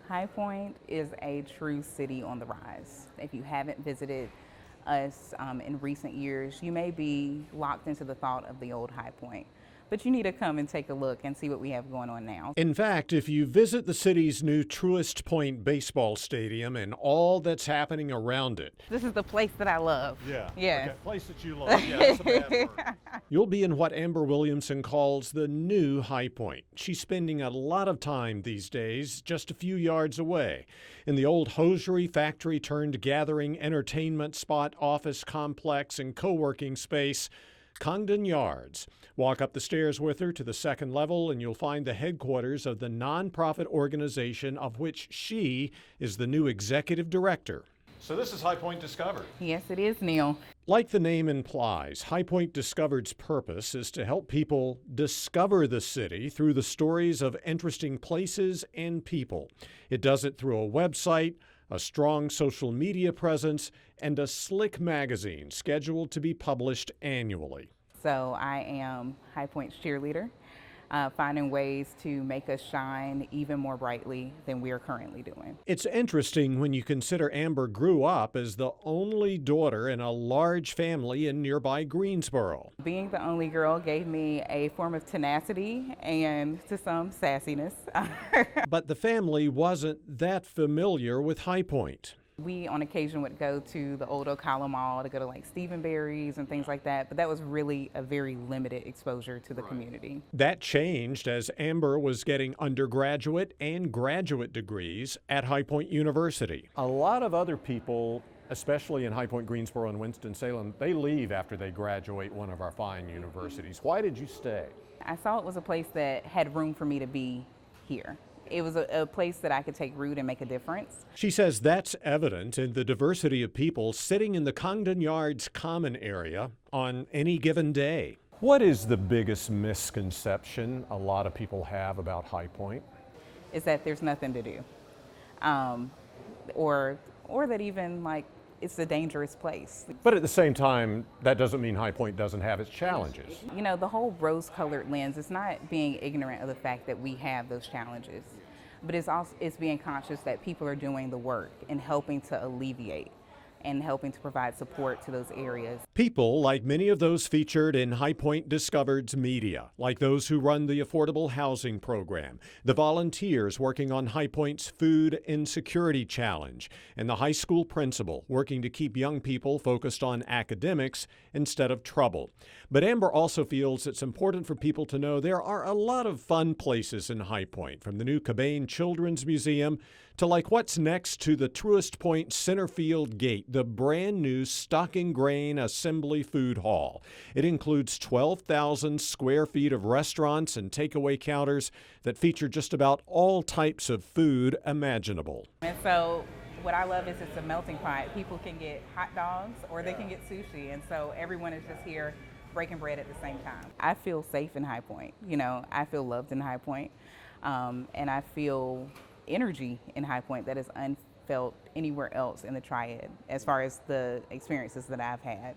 High Point is a true city on the rise. If you haven't visited us in recent years, you may be locked into the thought of the old High Point, but you need to come and take a look and see what we have going on now. In fact, if you visit the city's new Truist Point baseball stadium and all that's happening around it, This is the place that I love. yeah, Yes. okay, place that you love, yeah, that's a bad word. You'll be in what Amber Williamson calls the new High Point. She's spending a lot of time these days just a few yards away in the old hosiery factory turned gathering entertainment spot, office complex, and co-working space, Congdon Yards. Walk up the stairs with her to the second level and you'll find the headquarters of the nonprofit organization of which she is the new executive director. So this is High Point Discovered. Yes, it is, Neil. Like the name implies, High Point Discovered's purpose is to help people discover the city through the stories of interesting places and people. It does it through a website, a strong social media presence, and a slick magazine scheduled to be published annually. So I am High Point's cheerleader, finding ways to make us shine even more brightly than we are currently doing. It's interesting when you consider Amber grew up as the only daughter in a large family in nearby Greensboro. Being the only girl gave me a form of tenacity and to some sassiness. But the family wasn't that familiar with High Point. We on occasion would go to the old Ocala Mall to go to like Stephen Barry's and things like that, but that was really a very limited exposure to the community. That changed as Amber was getting undergraduate and graduate degrees at High Point University. A lot of other people, especially in High Point, Greensboro, and Winston-Salem, they leave after they graduate one of our fine universities. Why did you stay? I saw it was a place that had room for me to be here. It was a place that I could take root and make a difference. She says that's evident in the diversity of people sitting in the Congdon Yards common area on any given day. What is the biggest misconception a lot of people have about High Point? Is that there's nothing to do, or that even like it's a dangerous place. But at the same time, that doesn't mean High Point doesn't have its challenges. You know, the whole rose-colored lens, it's not being ignorant of the fact that we have those challenges, but it's being conscious that people are doing the work and helping to alleviate and helping to provide support to those areas. People like many of those featured in High Point Discovered's media, like those who run the affordable housing program, the volunteers working on High Point's food insecurity challenge, and the high school principal working to keep young people focused on academics instead of trouble. But Amber also feels it's important for people to know there are a lot of fun places in High Point, from the new Cabane Children's Museum to like what's next to the Truist Point Centerfield Gate, the brand new Stocking Grain Assembly Food Hall. It includes 12,000 square feet of restaurants and takeaway counters that feature just about all types of food imaginable. And so what I love is it's a melting pot. People can get hot dogs or they can get sushi, and so everyone is just here breaking bread at the same time. I feel safe in High Point. You know, I feel loved in High Point, and I feel energy in High Point that is unfelt anywhere else in the Triad as far as the experiences that I've had.